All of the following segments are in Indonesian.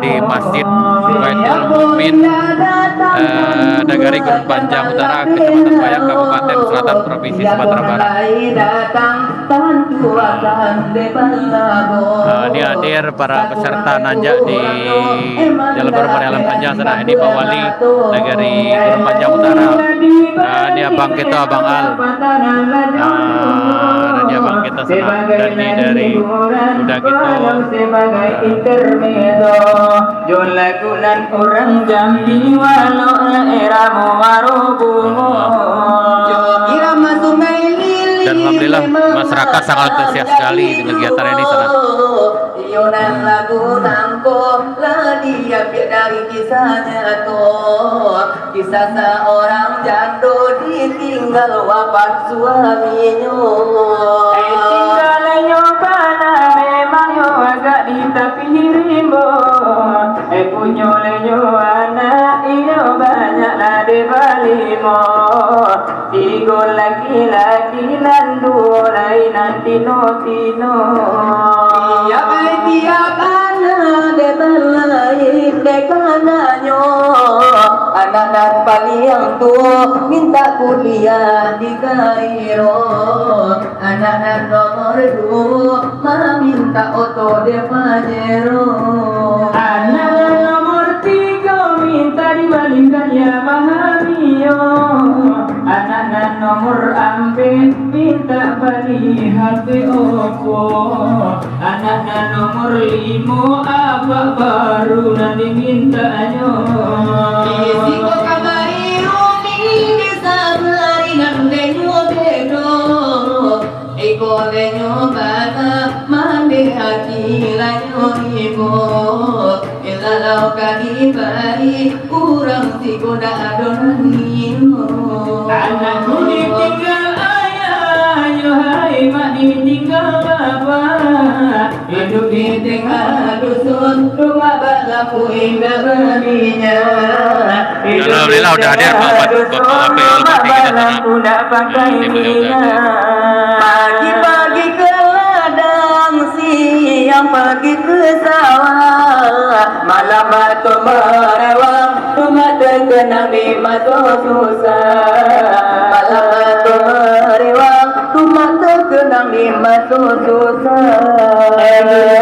di Masjid Baitul Mukmin Nagari Gurun Panjang Utara, Kecamatan Bayang, Kabupaten Selatan, Provinsi Sumatera Barat. Ini hadir para peserta nanjak di Jalan Baru Marialam Panjang sana. Ini Pak Wali Nagari Gurun Panjang Utara. Ini abang kita, Abang Al. Ini abang kita sana. Dan ini dari udah gitu. Jolakunan orang Jambi walau eramu warubumu. Dan alhamdulillah masyarakat sangat antusias sekali dengan kegiatan ini sana. Yonan lagu nangko lah dia dari kisahnya tuh, kisah seorang jando ditinggal wafat suaminya. Tinggalnya pada memang yo agak di tapi rimbo. Punya lenyo anak iyo banyak nade balimo. Tiga laki-laki landu lain nanti tino. Tiap anak lain dekananyo. Anak dan paling tua minta kuliah di Kairo. Anak dan nomor 2 minta oto de Pajero. Anak nomor 3 minta dibalikan ya Mahamio. Anak nomor 4 minta beli HP Oppo. Anak nomor 5 apa baru nanti mintanya. Isiko kamari umi disabari nandenyo bedo. Iko lenyo bata mande hati lanyo ibo. Ilalau kadibari kurang siko da adonan nino. Anakku ditinggal ayah, yo hai mak ditinggal bapak. Hidup ditinggal dusun, rumah balaku indah berinya. Alhamdulillah udah hadir Bapak Apel Bupati kita sana. Pagi-pagi ke ladang, siang pergi ke sawah, malam batu merewang, rumah terkenang di mata susah. Malam batu merewang, rumah terkenang di mata susah.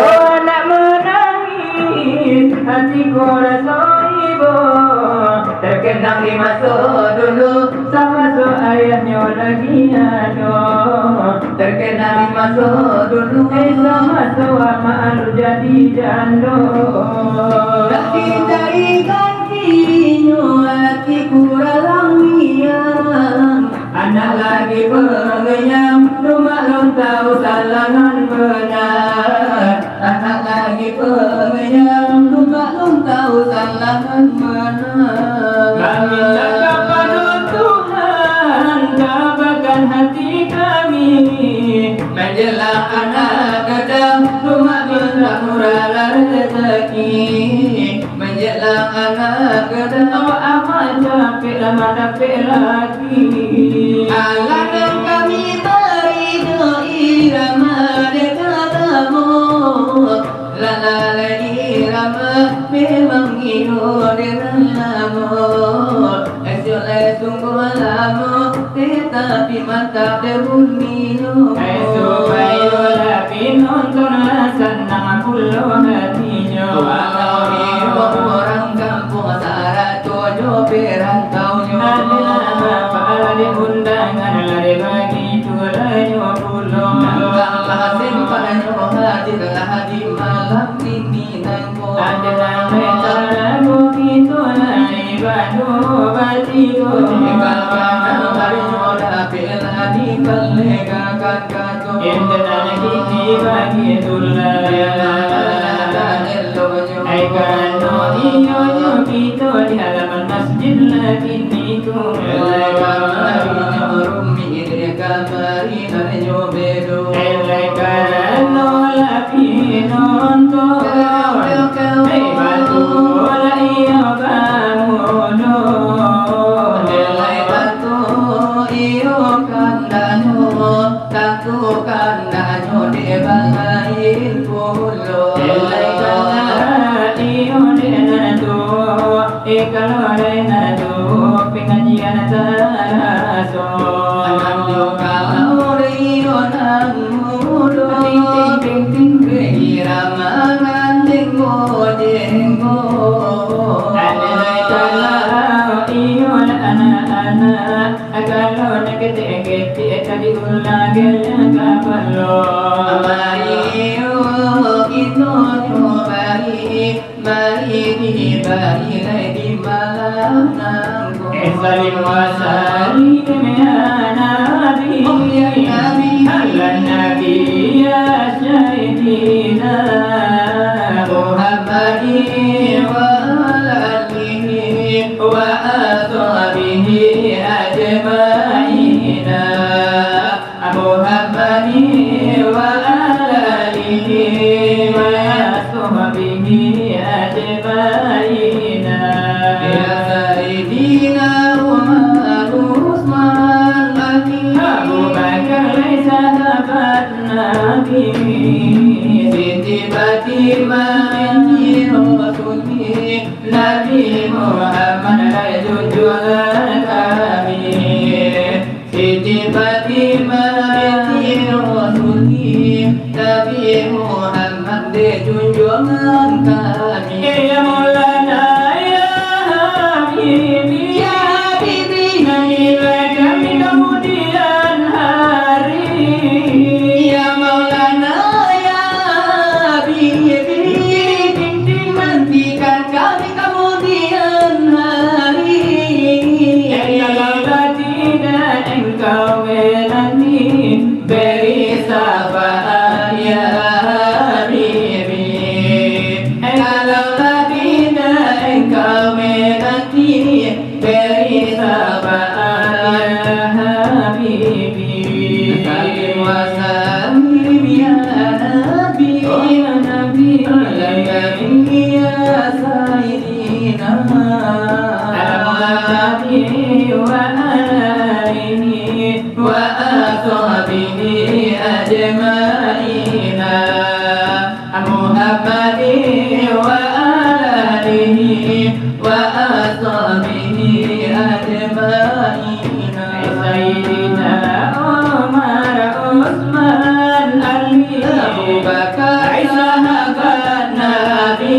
Anak menangis, hatiku rasa ibu, terkenang di masa dulu, sama so ayahnya lagi ada. Terkenang di masa dulu, sama so malu jadi jando. Tapi dari gantinya hatiku ralang diam. Anak lagi pengenyam, rumah belum tahu salangan benar. Anak lagi pengenyam, rumah belum tahu salangan benar. Kami cakap pada Tuhan, kabarkan hati kami. Menjelang anak gadang, rumah benar murah rezeki. Menjelang anak gadang, amat capek lama dapat lagi. Allah dan kami beri irama dekatamu. Lala irama memang ino denganmu. Esok sungguh lama tetapi mantap derbunyimu. Esok ayo tapi nonton senang pulau hatinya. Walau iro orang kampung sara tojo perantaunya. Ada di undangan lari begitu layo pulau. Nangkanglah simpannya hadir di malam ini nangko. Ada nama begitu lari badu batiku. Tinggalkan hari nyoda bela di kelegakan kato. Indah kiki bagi tulai. Aikan no iyo kita di halaman masjid lagi niku. Iyo kalau lain tuh pengajian terasa. Anak juga rio nang mudo, ting ting ting irama ngandeng jenggo. Andai kalau iyon anak-anak, kalau nakete-kete tadi ulang kapalo. Amayo itu bari bari bari lagi malam nanggo. Salim wa salim ya Nabi, ala Nabi ya Sayyidina Muhammadin wa alihi wa ashabihi ajma'ina. Muhammadin wa alihi wa ashabihi ajma'ina. Ya Sayyidina Umar Utsman Ali Abu Bakar sahabat Nabi, Siti Fatimah binti Rasulullah Nabi Muhammad junjungan kami. Siti Fatimah binti Rasulullah Nabi Muhammad junjungan kami. Ya Maulana ya Habibi, Ya Habibi, nyanyilah kami kemudian hari. Ya Maulana ya Habibi, nantikan kami kemudian hari. Kalau tidak engkau menanti, beri sabar ya Habibi. Kalaulah tidak engkau menanti, beri sabar ya Habibi. Salim wa salim ya Nabi, Oh ya Nabi, ala nabi ya Sayyidina. Al-Muhammadi wa alihi Wa ashabihi ajma'ina. Muhammadin wa alihi wa ashabihi ajma'ina. Sayyidina Umar Utsman Ali, Abu Bakar sahabat Nabi,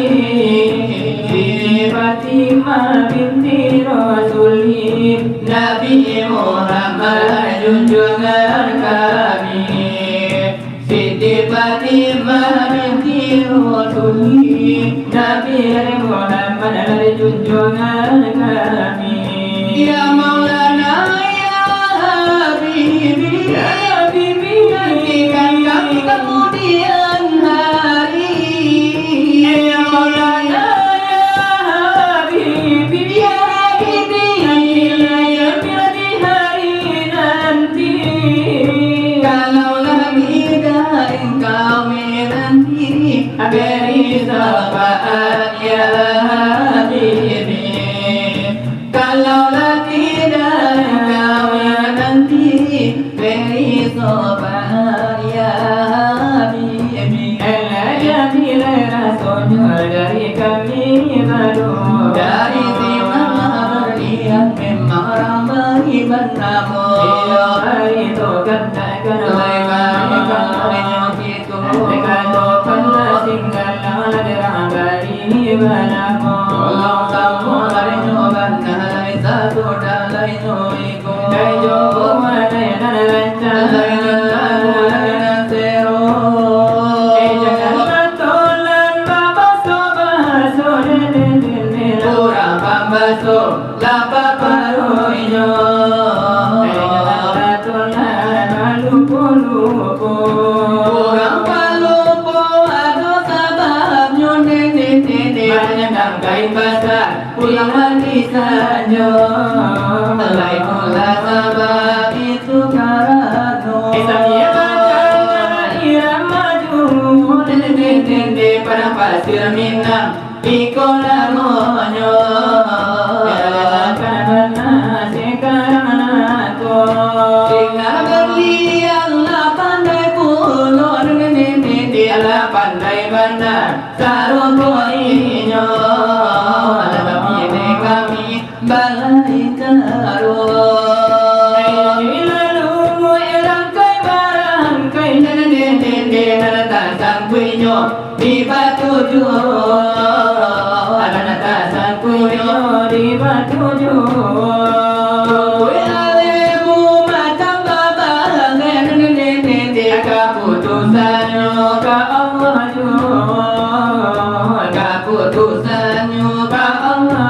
Siti Fatimah binti Rasulullah, Nabi Muhammad junjungan kami. Siti Fatimah binti Rasulullah, Nabi Muhammad junjungan kami. Ya Maulana ya Habibi, Ya Habibi, nantikan kami kemudian hari. Ya Maulana ya Habibi, Ya Habibi, nantilah kami di hari nanti. kalaulah tidak engkau menanti, beri sabar ya Habibi. Kalaulah tidak engkau menanti, beri sabar ya Habibi. Jamil Rasul dari kami baru, Dari sinar yang memang ramai bernama. itu katakan Mereka mereka topan tinggal dari banamu. Tolong kamu dari nyoban nalai satu dalai noiku. Dari jogo ada yang lancar. Jangan tolan bapa sobaso Kurang pambaso lapa paruinyo. Kurang palupo ado sababnya nene banyak kain basah pulang warisannya. Alai mula sabab itu karano. Nene pada pasir minang ikola monyo. Tinggal berlian lah pandai pulau nene dia lah pandai bandar sarung poinyo. Ada babi Naratasan kunyo di batuju Naratasan kunyo di batuju Alemu macam babang Nene keputusannya ka Allah ju Keputusannya ka Allah